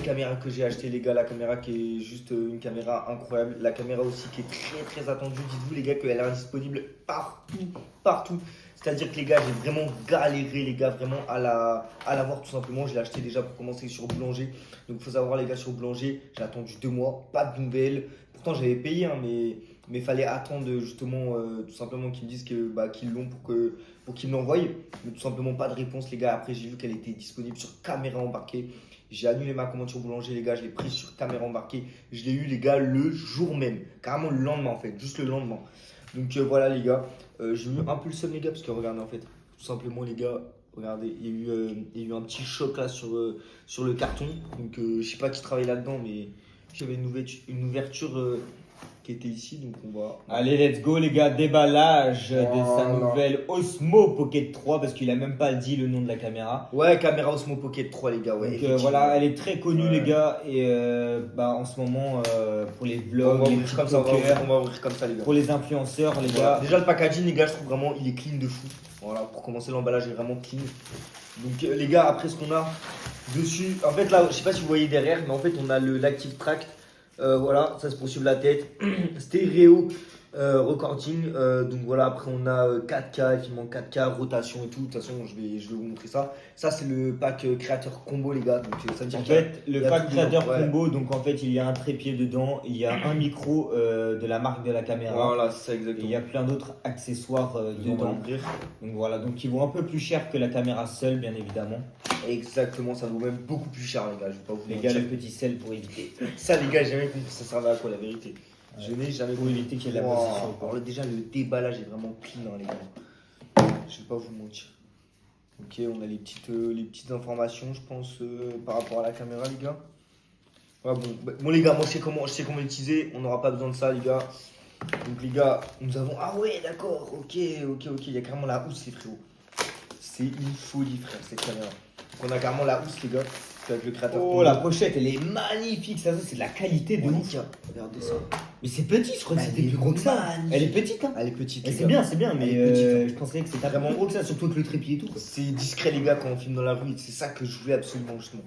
Caméra que j'ai acheté les gars, la caméra qui est juste une caméra incroyable, la caméra aussi qui est très très attendue, dites-vous les gars qu'elle est indisponible partout, c'est à dire que les gars j'ai vraiment galéré les gars vraiment à l'avoir tout simplement, je l'ai acheté déjà pour commencer sur Boulanger, donc il faut savoir les gars sur Boulanger, j'ai attendu 2 mois, pas de nouvelles, pourtant j'avais payé hein, mais fallait attendre justement tout simplement qu'ils me disent que, qu'ils l'ont pour qu'ils me l'envoient, mais tout simplement pas de réponse les gars, après j'ai vu qu'elle était disponible sur caméra embarquée. J'ai annulé ma commande sur Boulanger, les gars. Je l'ai pris sur caméra embarquée. Je l'ai eu, les gars, le jour même. Carrément le lendemain, en fait. Juste le lendemain. Donc voilà, les gars. J'ai eu un peu le seum, les gars, parce que regardez, en fait, tout simplement, les gars, regardez, il y a eu un petit choc là sur le carton. Donc je sais pas qui travaille là-dedans, mais j'avais une ouverture qui était ici. Donc on va. Allez, let's go les gars, déballage de sa Voilà. nouvelle Osmo Pocket 3 parce qu'il a même pas dit le nom de la caméra. Ouais, caméra Osmo Pocket 3, les gars. Ouais, Donc voilà, elle est très connue Ouais. les gars et en ce moment pour les On vlogs, va les ouvrir petits comme ça, pokers, on va ouvrir comme ça, les gars. pour les influenceurs les Voilà. gars. Déjà le packaging les gars je trouve vraiment il est clean de fou. Voilà pour commencer l'emballage est vraiment clean. Donc les gars après ce qu'on a dessus, en fait là je sais pas si vous voyez derrière mais en fait on a l'active track. Voilà ça c'est pour suivre la tête. Stéréo recording. Donc voilà après on a 4K, film en 4K, rotation et tout. De toute façon je vais vous montrer ça. Ça c'est le pack créateur combo les gars. Donc ça veut dire En qu'il y a- fait, il le y a pack tout créateur dedans. Ouais. combo, donc en fait il y a un trépied dedans, il y a un micro de la marque de la caméra. Voilà c'est ça Et il exactement. y a plein d'autres accessoires On va dedans. l'ouvrir. Donc voilà, donc ils vont un peu plus cher que la caméra seule, bien évidemment. Exactement ça vaut même beaucoup plus cher les gars. Je vais pas vous Les mentir. gars, le petit sel pour éviter. Ça, les gars, j'ai jamais compris ça servait à quoi la vérité. Ouais. Je n'ai jamais Pour compris. éviter qu'il y ait de la Wow. position, quoi. Alors, déjà, le déballage est vraiment clean, hein, les gars. Je vais pas vous mentir. Ok, on a les petites informations, je pense, par rapport à la caméra, les gars. Ouais, bon, les gars, moi, je sais comment l'utiliser. On n'aura pas besoin de ça, les gars. Donc, les gars, nous avons. Ah, ouais, d'accord. Ok. Il y a carrément la housse, les frérots. C'est une folie, frère, cette caméra. Donc, on a carrément la housse, les gars. Avec le créateur. Oh, la pochette, elle est magnifique, ça c'est de la qualité de Oh, les ouf. gars, regardez ça. Mais c'est petit, je crois que Elle c'était est plus gros que ça. magnifique. Elle est petite, hein. Elle est petite. Et les c'est gars. bien, mais Elle est petite, hein. je pensais que c'était Vraiment. plus gros que ça, surtout avec le trépied et tout. Quoi. C'est discret, les gars, quand on filme dans la rue. C'est ça que je voulais absolument, justement.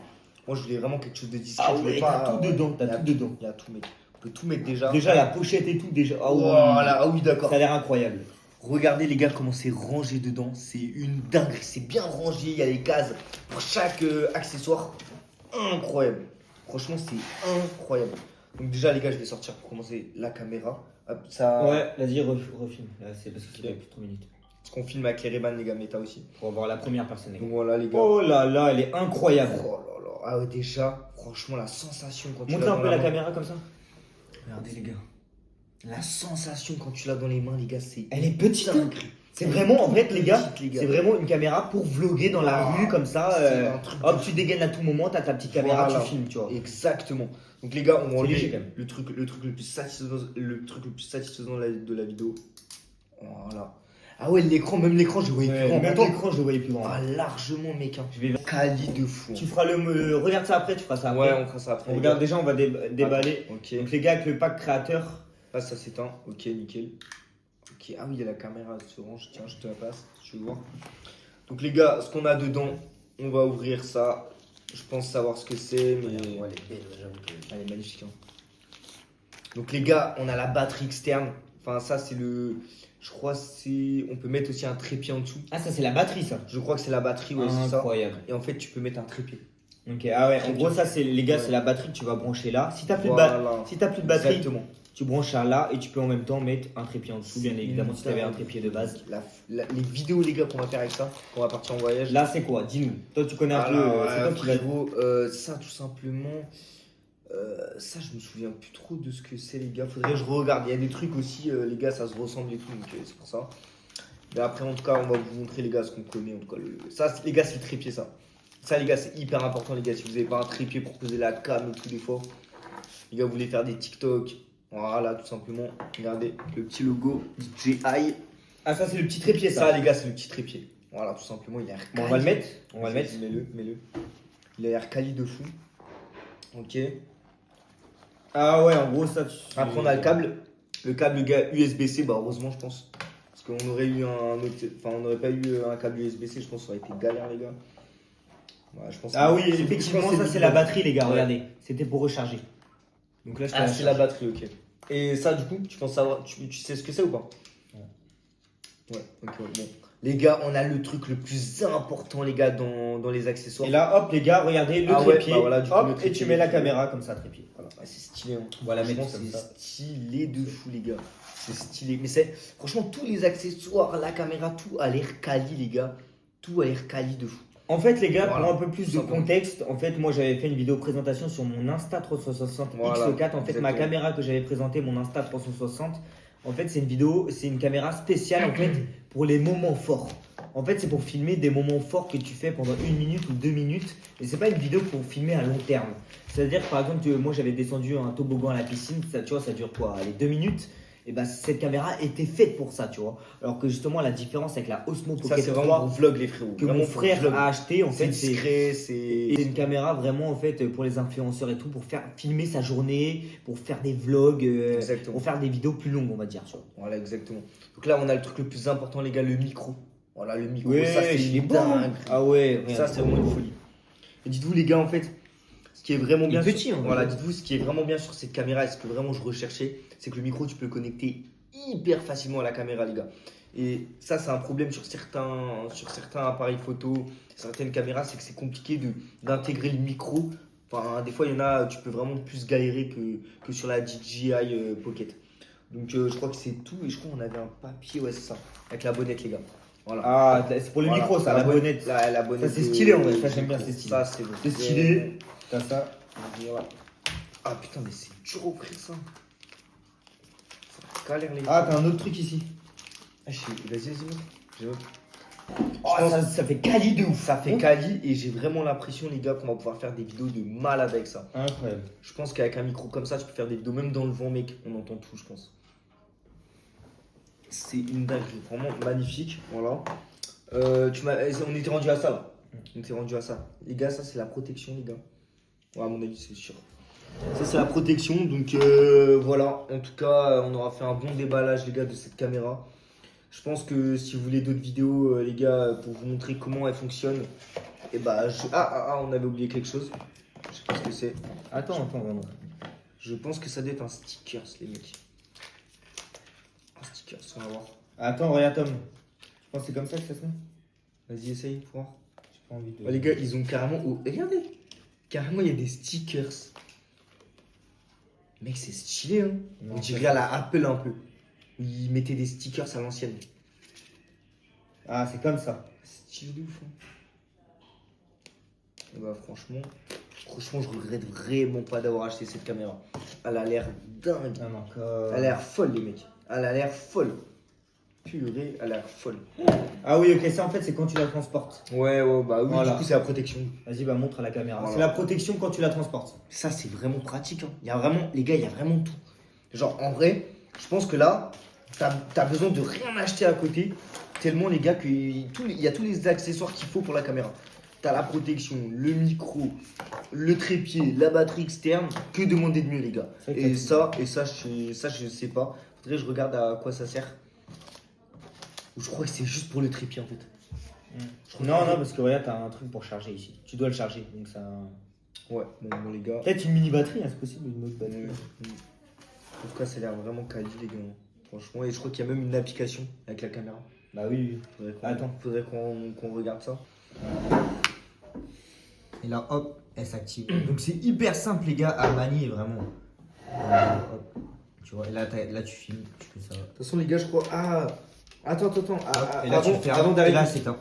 Moi, je voulais vraiment quelque chose de discret. Ah je voulais ouais, pas. t'as tout dedans, Il y a tout dedans. Il y a tout, mec. On peut tout mettre déjà. Déjà la pochette et tout, déjà. Ah oui. Voilà, ah oui, d'accord. Ça a l'air incroyable. Regardez, les gars, comment c'est rangé dedans. C'est une dinguerie. C'est bien rangé. Il y a les cases pour chaque accessoire. Incroyable. Franchement, c'est incroyable. Donc, déjà, les gars, je vais sortir pour commencer la caméra. Hop, ça. Ouais, vas-y, refilme. Là, c'est parce que c'est plus de 3 minutes. Parce qu'on filme avec les Ray-Ban, les gars, méta aussi. Pour avoir la première personne. Donc, voilà, les gars. Oh là là, elle est incroyable. Oh là là. Ah ouais, déjà, franchement, la sensation quand tu Montre l'as un dans peu la main. caméra comme ça. Regardez, les gars. La sensation quand tu l'as dans les mains, les gars, c'est. Elle est petite, hein. dingue. C'est vraiment, en fait, les gars, Petite, les gars. c'est vraiment une caméra pour vlogger dans la Ah, rue comme ça. c'est un truc de Hop, fou. tu dégaines à tout moment, t'as ta petite caméra, Voilà. tu filmes, tu vois. Exactement. Donc, les gars, on va C'est léger, enlever quand même. le truc le plus satisfaisant, de la vidéo. Voilà. Ah ouais, l'écran, même l'écran, je le voyais plus grand. Même Attends. l'écran, je le voyais plus grand. Ah, largement, mec. Hein. Je vais... Quali de fou. Tu feras regarde ça après, tu feras ça après. Ouais, on fera ça après. On les regarde gars. déjà, on va déballer. Ok. Donc les gars, avec le pack créateur. Là, ça s'éteint. Ok, nickel. Ok, ah oui, il y a la caméra, elle se range. Tiens, je te la passe, si tu veux voir. Donc, les gars, ce qu'on a dedans, on va ouvrir ça. Je pense savoir ce que c'est, mais. Ouais, elle est belle, j'avoue que- Elle est magnifique. Hein. Donc, les gars, on a la batterie externe. Enfin, ça, c'est le. Je crois c'est. On peut mettre aussi un trépied en dessous. Ah, ça, c'est la batterie, ça. Je crois que c'est la batterie, ouais, c'est ça. Incroyable. Et en fait, tu peux mettre un trépied. Ok, ah ouais, en Trépied. gros, ça, c'est les gars, Ouais. c'est la batterie que tu vas brancher là. Si t'as plus, Voilà. si t'as plus de batterie, Exactement. tu branches ça là et tu peux en même temps mettre un trépied en dessous, bien C'est évidemment, si t'avais un dingue. trépied de base. Les vidéos, les gars, qu'on va faire avec ça, qu'on va partir en voyage. Là, c'est quoi? Dis-nous. Toi, tu connais un peu. C'est toi qui vas. frérot, ça tout simplement. Ça, je me souviens plus trop de ce que c'est, les gars. Faudrait que je regarde. Il y a des trucs aussi, les gars, ça se ressemble et tout, donc c'est pour ça. Mais après, en tout cas, on va vous montrer, les gars, ce qu'on connaît. En tout cas, ça, les gars, c'est le trépied, ça. Ça, les gars, c'est hyper important, les gars. Si vous n'avez pas un trépied pour poser la cam et tout, des fois, les gars, vous voulez faire des TikTok. Voilà, tout simplement. Regardez le petit logo DJI. Ah, ça, c'est le petit trépied, ça. Ça, les gars, c'est le petit trépied. Voilà, tout simplement, il a l'air Bon, on va le mettre. On va le mettre. Mets-le. Il a l'air quali de fou. Ok. Ah ouais, en gros, ça. Après, on a le câble. Le câble, gars, USB-C, bah heureusement, je pense. Parce qu'on aurait eu un autre. Enfin, on n'aurait pas eu un câble USB-C, je pense que ça aurait été galère, les gars. Ouais, je pense Ah que- oui, je pense effectivement, que ça c'est la micro. batterie, les gars. Ouais. Regardez, c'était pour recharger. Donc là, je peux Ah, la c'est la charger. batterie, ok. Et ça, du coup, tu penses savoir, tu sais ce que c'est ou pas? Ouais, ok, bon. Les gars, on a le truc le plus important, les gars, dans les accessoires. Et là, hop, les gars, regardez le Ah ouais, trépied. bah voilà, du coup, hop, le et trépied, tu mets la le trépied. caméra comme ça, trépied. Voilà. Ah, c'est stylé, hein. On va la mettre Franchement, comme c'est ça. stylé de fou, les gars. C'est stylé. Mais c'est, franchement, tous les accessoires, la caméra, tout a l'air quali, les gars. Tout a l'air quali de fou. En fait, les gars, Voilà. pour un peu plus de Simplement. contexte, en fait, moi j'avais fait une vidéo présentation sur mon Insta360 Voilà, X4. En fait, ma exactement. caméra que j'avais présentée, mon Insta360, en fait, c'est une vidéo, c'est une caméra spéciale en fait pour les moments forts. En fait, c'est pour filmer des moments forts que tu fais pendant 1 minute ou 2 minutes. Et c'est pas une vidéo pour filmer à long terme. C'est-à-dire, par exemple, moi j'avais descendu un toboggan à la piscine, ça, tu vois, ça dure quoi? Les 2 minutes. Et ben cette caméra était faite pour ça, tu vois. Alors que justement, la différence avec la Osmo Ça, Pocket c'est 3 vraiment pour vlog, les frérots. que Vraiment mon pour frère vlog. a acheté, en C'est fait, c'est discret, c'est. et une caméra vraiment en fait pour les influenceurs et tout, pour faire filmer sa journée, pour faire des vlogs, Exactement. pour faire des vidéos plus longues, on va dire. Tu vois. Voilà, exactement. Donc là, on a le truc le plus important, les gars, le micro. Voilà, le micro. Ouais, ça, c'est il est une beau, hein. dingue. Ah ouais, Ça, c'est vraiment une folie. Et dites-vous, les gars, en fait, ce qui est vraiment Il est bien. petit, sur... hein, Voilà, ouais. dites-vous, ce qui est vraiment bien sur cette caméra, et ce que vraiment je recherchais, c'est que le micro, tu peux le connecter hyper facilement à la caméra, les gars. Et ça, c'est un problème sur certains appareils photo, certaines caméras, c'est que c'est compliqué d'intégrer le micro. Enfin, des fois, il y en a, tu peux vraiment plus galérer que sur la DJI Pocket. Donc, je crois que c'est tout. Et je crois qu'on avait un papier, ouais, c'est ça, avec la bonnette, les gars. Voilà. Ah, c'est pour le Voilà. micro, ça, la bonnette. La bonnette. Ça, c'est stylé, en vrai. Ça, j'aime bien, c'est stylé. Ça, c'est bon. C'est stylé. T'as ça. Voilà. Ah putain, mais c'est dur à ouvrir ça. Ça galère, les gars. Ah, t'as un autre truc ici. Ah, vas-y, montre. Oh, ça fait quali de ouf. Ça fait quali et j'ai vraiment l'impression, les gars, qu'on va pouvoir faire des vidéos de malade avec ça. Incroyable. Je pense qu'avec un micro comme ça, tu peux faire des vidéos, même dans le vent, mec, on entend tout, je pense. C'est une dinguerie, vraiment magnifique. Voilà. On était rendu à ça là. On était rendu à ça. Les gars, ça c'est la protection, les gars. Ouais, à mon avis, c'est sûr. Ça c'est la protection, donc voilà. En tout cas, on aura fait un bon déballage, les gars, de cette caméra. Je pense que si vous voulez d'autres vidéos, les gars, pour vous montrer comment elle fonctionne, et bah, on avait oublié quelque chose. Je sais pas ce que c'est. Attends, vraiment. Je pense que ça doit être un stickers, les mecs. Un stickers, on va voir. Attends, regarde, Tom. Je pense que c'est comme ça que ça se met. Vas-y, essaye, pour voir. J'ai pas envie de. Ouais, les gars, ils ont carrément. Oh, regardez! Carrément, il y a des stickers. Mec, c'est stylé, hein? Non, On dirait à la Apple un peu. Ils mettaient des stickers à l'ancienne. Ah, c'est comme ça. C'est stylé de ouf, hein. Et bah, franchement, je regrette vraiment pas d'avoir acheté cette caméra. Elle a l'air dingue. Ah non, Elle a l'air folle, les mecs. Elle a l'air folle. Purée, elle a l'air folle. Ah oui, ok, ça en fait, c'est quand tu la transportes. Ouais, bah oui, Voilà. du coup, c'est la protection. Vas-y, bah montre à la caméra. Voilà. C'est la protection quand tu la transportes. Ça, c'est vraiment pratique, hein. Il y a vraiment, les gars, il y a vraiment tout. Genre, en vrai, je pense que là, t'as besoin de rien acheter à côté. Tellement, les gars, il y a tous les accessoires qu'il faut pour la caméra. T'as la protection, le micro, le trépied, la batterie externe. Que demander de mieux, les gars? C'est vrai que Et t'as ça, je sais pas. Faudrait que je regarde à quoi ça sert. Je crois que c'est juste pour le trépied, en fait. Je crois Non, que- non, parce que regarde, t'as un truc pour charger ici. Tu dois le charger, donc ça. Ouais, bon, les gars. Peut-être une mini batterie, hein, c'est possible, une autre batterie. En tout cas, ça a l'air vraiment quali, les gars. Franchement, et je crois qu'il y a même une application avec la caméra. Bah oui. Faudrait qu'on regarde ça. Et là, hop, elle s'active. Donc c'est hyper simple, les gars, à manier, vraiment. Hop. Tu vois, et là, là, tu filmes, tu fais ça. De toute façon, les gars, je crois. Ah, attends. Et là, tu le fermes. Avant Et d'arrêter là, c'est top.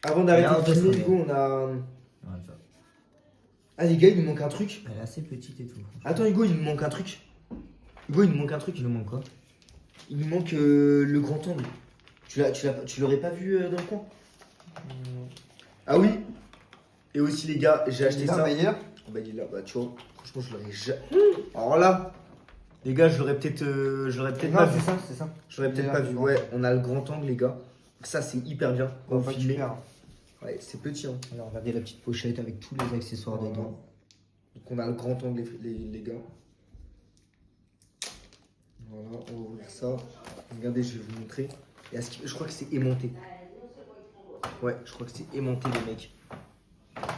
avant d'arrêter là, de filmer, on Hugo, on a. Voilà, ça. Ah, les gars, il nous manque un truc. Elle est assez petite et tout. Attends, Hugo, il nous manque un truc. Hugo, il nous manque un truc. Il nous manque quoi? Il nous manque le grand angle. Tu l'aurais pas vu dans le coin? Ah oui. Et aussi, les gars, j'ai acheté ça. Hier. Bah, il est là, bah, tu vois. Franchement, je l'aurais jamais. Alors là, les gars, je l'aurais peut-être pas vu. c'est ça. Je l'aurais peut-être Là, pas tu vu. vois. Ouais, on a le grand angle, les gars. Ça, c'est hyper bien. Quand vous filmez. Super. Ouais, c'est petit. Hein. Alors, regardez la petite pochette avec tous les accessoires Voilà. dedans. Donc, on a le grand angle, les gars. Voilà, on va ouvrir ça. Regardez, je vais vous montrer. Et je crois que c'est aimanté. Ouais, je crois que c'est aimanté, les mecs.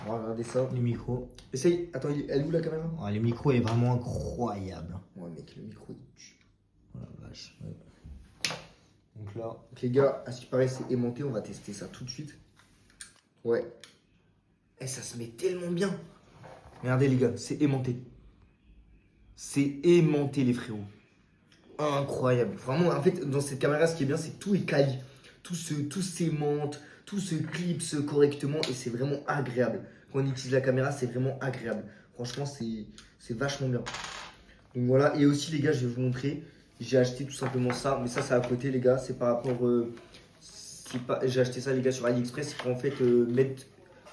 On va regarder ça. Le micro. Essaye. Attends, elle est où la caméra? Ouais, le micro est vraiment incroyable. Ouais, mec, le micro il tue. Oh la vache. Ouais. Donc là. Donc, les gars, à ce qui paraît, c'est aimanté. On va tester ça tout de suite. Ouais. Et ça se met tellement bien. Regardez, les gars, c'est aimanté. C'est aimanté, les frérots. Incroyable. Vraiment, en fait, dans cette caméra, ce qui est bien, c'est que tout est quali. Tout s'aimante, tout se clipse correctement et c'est vraiment agréable. Quand on utilise la caméra, c'est vraiment agréable. Franchement, c'est vachement bien. Donc voilà, et aussi les gars, je vais vous montrer. J'ai acheté tout simplement ça, mais ça c'est à côté les gars. C'est par rapport, j'ai acheté ça les gars sur AliExpress. C'est pour en fait mettre,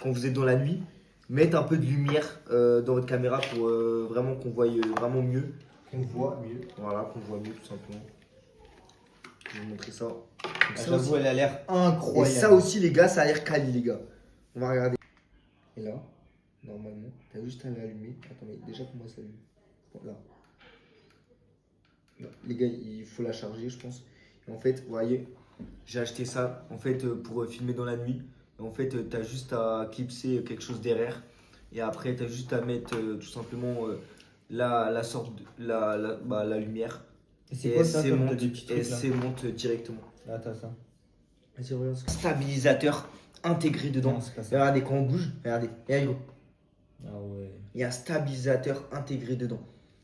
quand vous êtes dans la nuit, mettre un peu de lumière dans votre caméra pour vraiment qu'on voie vraiment mieux. On voit mieux. Voilà, qu'on voit mieux tout simplement. Je vais vous montrer ça. Donc, ça J'avoue, aussi- elle a l'air et incroyable. ça aussi les gars, ça a l'air quali les gars. On va regarder. Et là, normalement, t'as juste à l'allumer. Attends, mais déjà comment ça s'allume? Voilà. Là, les gars, il faut la charger, je pense. Et en fait, vous voyez, j'ai acheté ça en fait pour filmer dans la nuit. Et en fait, t'as juste à clipser quelque chose derrière. Et après, t'as juste à mettre tout simplement la sorte de, la lumière. Et c'est quoi ça comme t'as s'aimonte- des petits trucs elle là? s'aimonte directement. Là, t'as ça. Vas-y, regarde ça. Stabilisateur intégré dedans. Non, c'est pas Et ça. regardez, quand on bouge, regardez, regardez, Ah ouais. il y a un stabilisateur intégré dedans.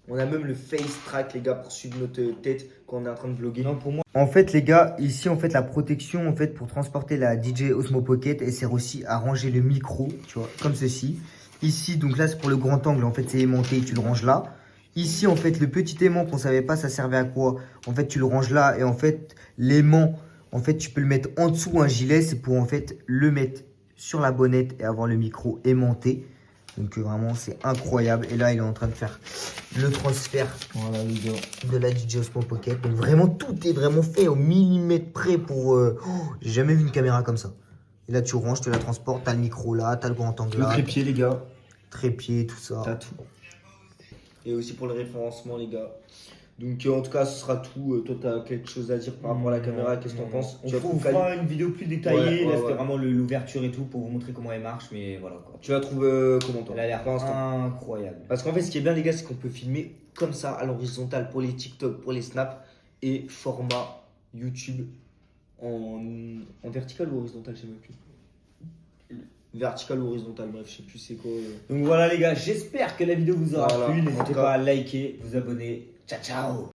On a même le face track, les gars, pour suivre notre tête quand on est en train de vlogger. Non, pour moi. En fait, les gars, ici, en fait, la protection, en fait, pour transporter la DJ Osmo Pocket, elle sert aussi à ranger le micro, tu vois, comme ceci. Ici, donc là, c'est pour le grand angle, en fait, c'est aimanté, tu le ranges là. Ici, en fait, le petit aimant qu'on savait pas, ça servait à quoi? En fait, tu le ranges là, et en fait, l'aimant, en fait, tu peux le mettre en dessous, un gilet, c'est pour, en fait, le mettre sur la bonnette et avoir le micro aimanté. Donc, vraiment, c'est incroyable. Et là, il est en train de faire le transfert Voilà, les gars. de la DJ Osmo Pocket. Donc vraiment tout est vraiment fait au millimètre près pour... j'ai jamais vu une caméra comme ça. Et là tu ranges, tu la transportes, t'as le micro là, t'as le grand angle Le là, trépied, les gars, trépied, tout ça. t'as tout. Et aussi pour le référencement, les gars. Donc, en tout cas, ce sera tout. Toi, t'as quelque chose à dire par rapport à la caméra? Qu'est-ce que t'en penses? On Tu la vous trouves quali? fera une vidéo plus détaillée. Ouais, Là, ouais, c'était ouais. vraiment l'ouverture et tout pour vous montrer comment elle marche. Mais voilà quoi. Tu la trouves comment, toi? Elle a l'air Pour l'instant. incroyable. Parce qu'en fait, ce qui est bien, les gars, c'est qu'on peut filmer comme ça à l'horizontale pour les TikTok, pour les snaps et format YouTube en vertical ou horizontal, je sais même plus. Vertical ou horizontal, bref, je sais plus c'est quoi. Donc voilà les gars, j'espère que la vidéo vous aura Voilà, plu. en N'hésitez tout cas. pas à liker, vous abonner. Ciao ciao.